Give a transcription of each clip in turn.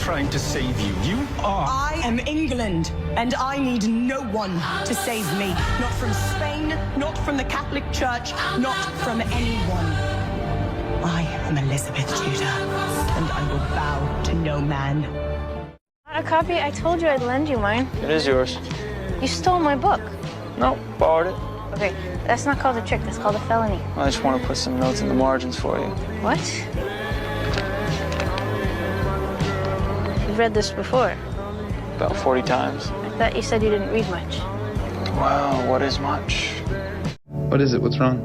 trying to save you. You are. I am England, and I need no one to save me. Not from Spain, not from the Catholic Church, not from anyone. I am Elizabeth Tudor, and I will bow to no man. A copy? I told you I'd lend you mine. It is yours. You stole my book. No, borrowed it. Okay, that's not called a trick, that's called a felony. I just want to put some notes in the margins for you. What? You've read this before. About 40 times. I thought you said you didn't read much. Wow, what is much? What is it? What's wrong?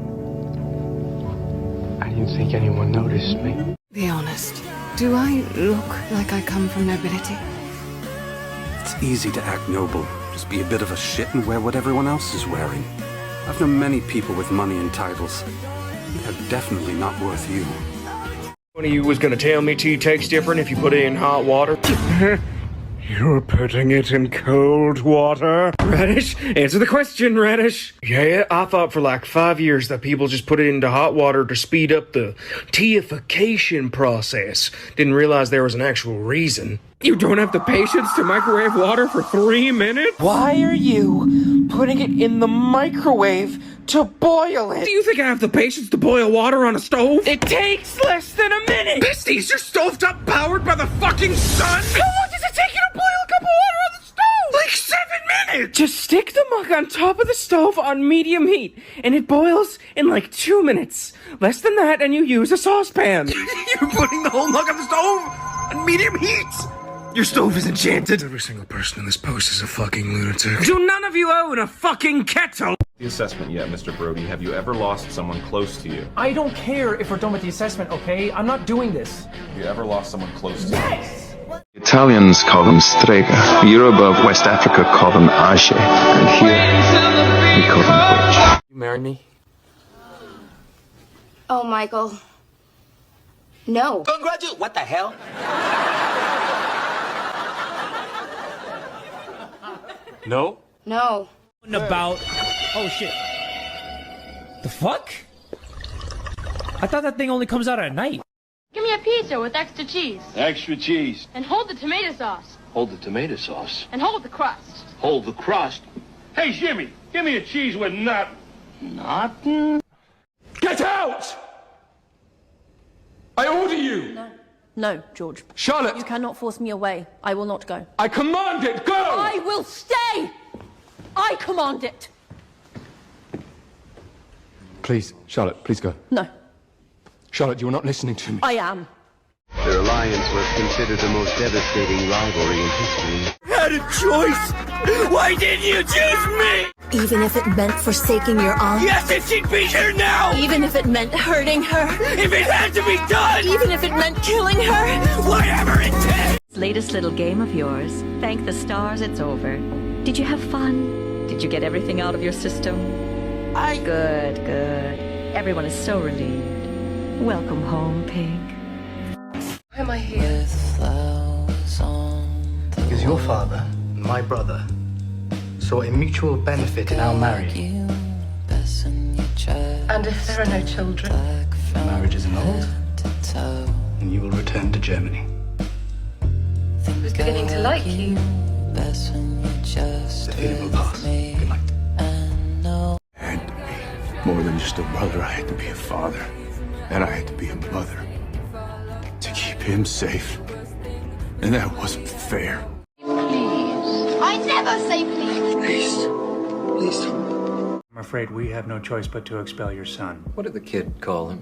I didn't think anyone noticed me. Be honest. Do I look like I come from nobility? It's easy to act noble. Just be a bit of a shit and wear what everyone else is wearing. I've known many people with money and titles. They're definitely not worth you. One of you was gonna tell me tea tastes different if you put it in hot water. You're putting it in cold water? Radish, answer the question, Radish. Yeah, I thought for like 5 years that people just put it into hot water to speed up the teaification process. Didn't realize there was an actual reason. You don't have the patience to microwave water for 3 minutes? Why are you putting it in the microwave to boil it? Do you think I have the patience to boil water on a stove? It takes less than a minute! Besties, your stovetop powered by the fucking sun? How long does it take you to boil a cup of water on the stove? Like 7 minutes! Just stick the mug on top of the stove on medium heat, and it boils in like 2 minutes. Less than that, and you use a saucepan. You're putting the whole mug on the stove on medium heat! Your stove is enchanted. Every single person in this post is a fucking lunatic. Do none of you own a fucking kettle? The assessment yet, Mr. Brody. Have you ever lost someone close to you? I don't care if we're done with the assessment, okay? I'm not doing this. Have you ever lost someone close to Yes! Italians call them strega. The Yoruba of West Africa call them ashe. And here, we call them witch. You marry me? Oh, Michael. No. Congratulations. What the hell? No? No. About... Oh, shit. The fuck? I thought that thing only comes out at night. Give me a pizza with extra cheese. Extra cheese. And hold the tomato sauce. Hold the tomato sauce. And hold the crust. Hold the crust. Hey, Jimmy, give me a cheese with nut. Nothing. Get out! I order you! No. No, George. Charlotte! You cannot force me away. I will not go. I command it! Go! I will stay! I command it! Please, Charlotte, please go. No. Charlotte, you are not listening to me. I am. Their alliance was considered the most devastating rivalry in history. Had a choice! Why didn't you choose me? Even if it meant forsaking your aunt? Yes, and she'd be here now! Even if it meant hurting her? If it had to be done! Even if it meant killing her? Whatever it takes! Latest little game of yours. Thank the stars it's over. Did you have fun? Did you get everything out of your system? Good, good. Everyone is so relieved. Welcome home, Pig. Why am I here? Because your father and my brother saw a mutual benefit in our marrying. And if there are no children? Marriage is annulled, and you will return to Germany. I was beginning to like you. The feeling will pass. Good night. I had to be more than just a brother. I had to be a father. And I had to be a mother. To keep him safe. And that wasn't fair. Please. I never say please. Please. Please don't. I'm afraid we have no choice but to expel your son. What did the kid call him?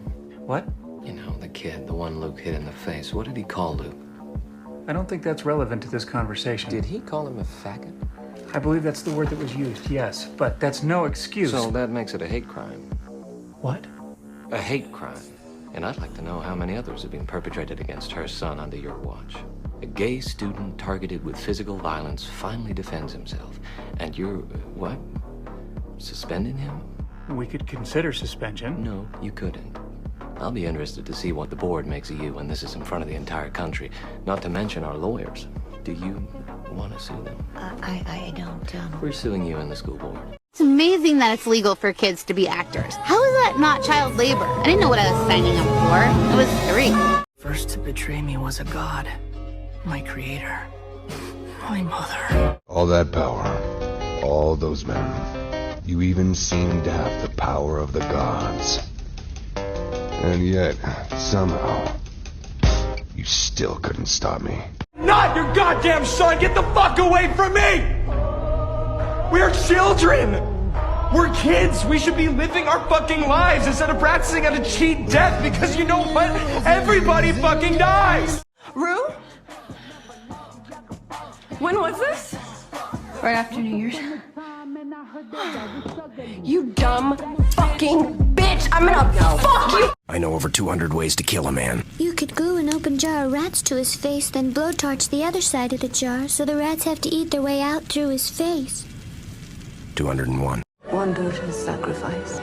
What? You know, the kid, the one Luke hit in the face. What did he call Luke? I don't think that's relevant to this conversation. Did he call him a faggot? I believe that's the word that was used, yes. But that's no excuse. So that makes it a hate crime. What? A hate crime. And I'd like to know how many others have been perpetrated against her son under your watch. A gay student targeted with physical violence finally defends himself. And you're, what? Suspending him? We could consider suspension. No, you couldn't. I'll be interested to see what the board makes of you when this is in front of the entire country. Not to mention our lawyers. Do you want to sue them? I don't, We're suing you and the school board. It's amazing that it's legal for kids to be actors. How is that not child labor? I didn't know what I was signing up for. I was 3. First to betray me was a god. my creator, my mother. All that power, all those men. You even seem to have the power of the gods. And yet, somehow, you still couldn't stop me. Not your goddamn son! Get the fuck away from me! We're children! We're kids! We should be living our fucking lives instead of practicing how to cheat death, because you know what? Everybody fucking dies! Rue? When was this? Right after New Year's. You dumb fucking bitch! I'm gonna fuck you! I know over 200 ways to kill a man. You could glue an open jar of rats to his face, then blowtorch the other side of the jar, so the rats have to eat their way out through his face. 201. One daughter's sacrifice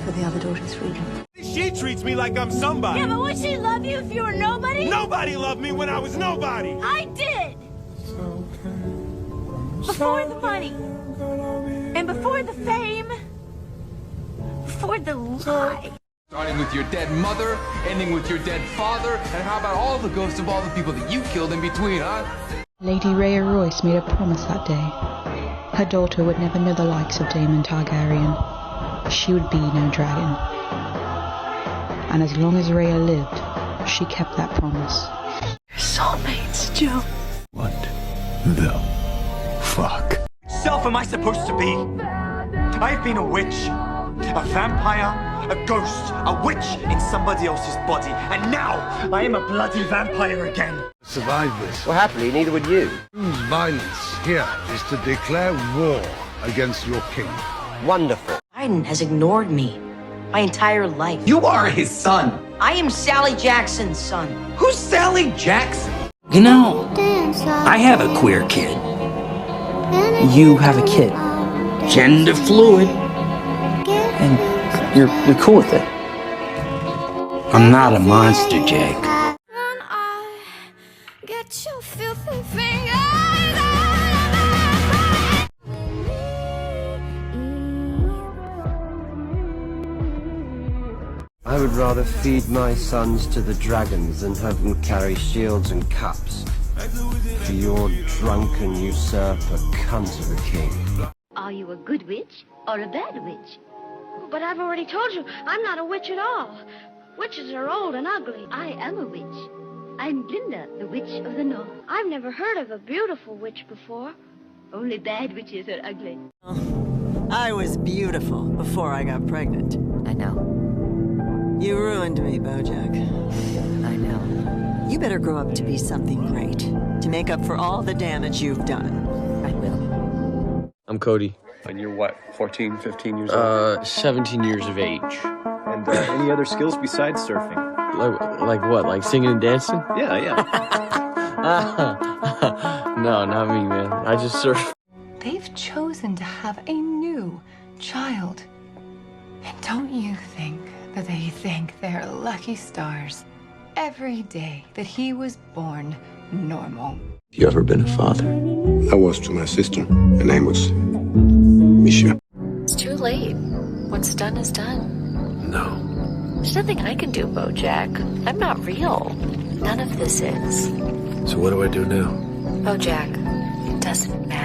for the other daughter's freedom. She treats me like I'm somebody. Yeah, but would she love you if you were nobody? Nobody loved me when I was nobody. I did! Before the money. And before the fame. Before the lie. Starting with your dead mother, ending with your dead father, and how about all the ghosts of all the people that you killed in between, huh? Lady Rhea Royce made a promise that day. Her daughter would never know the likes of Daemon Targaryen. She would be no dragon. And as long as Rhea lived, she kept that promise. You're soulmates, Joe. What the fuck? Self am I supposed to be? I've been a witch, a vampire, a ghost, a witch in somebody else's body, and now I am a bloody vampire again. Survive this. Well, happily, neither would you. Whose violence here is to declare war against your king. Wonderful. Biden has ignored me my entire life. You are his son. I am Sally Jackson's son. Who's Sally Jackson? You know, I have a queer kid. You have a kid. Gender fluid. And you're cool with it. I'm not a monster, Jake. Get your filthy fingers. I would rather feed my sons to the dragons than have them carry shields and cups. For your drunken usurper cunt of a king. Are you a good witch or a bad witch? But I've already told you, I'm not a witch at all. Witches are old and ugly. I am a witch. I'm Glinda, the witch of the north. I've never heard of a beautiful witch before. Only bad witches are ugly. I was beautiful before I got pregnant. I know. You ruined me, Bojack. I know. You better grow up to be something great, to make up for all the damage you've done. I will. I'm Cody. And you're what, 14, 15 years old? 17 years of age. And any other skills besides surfing? Like what? Like singing and dancing? Yeah. No, not me, man. I just surf. They've chosen to have a new child. And don't you think that they thank their lucky stars every day that he was born normal? You ever been a father? I was to my sister. Her name was Misha. It's too late. What's done is done. No. There's nothing I can do, Bojack. I'm not real. None of this is. So what do I do now? Bojack, it doesn't matter.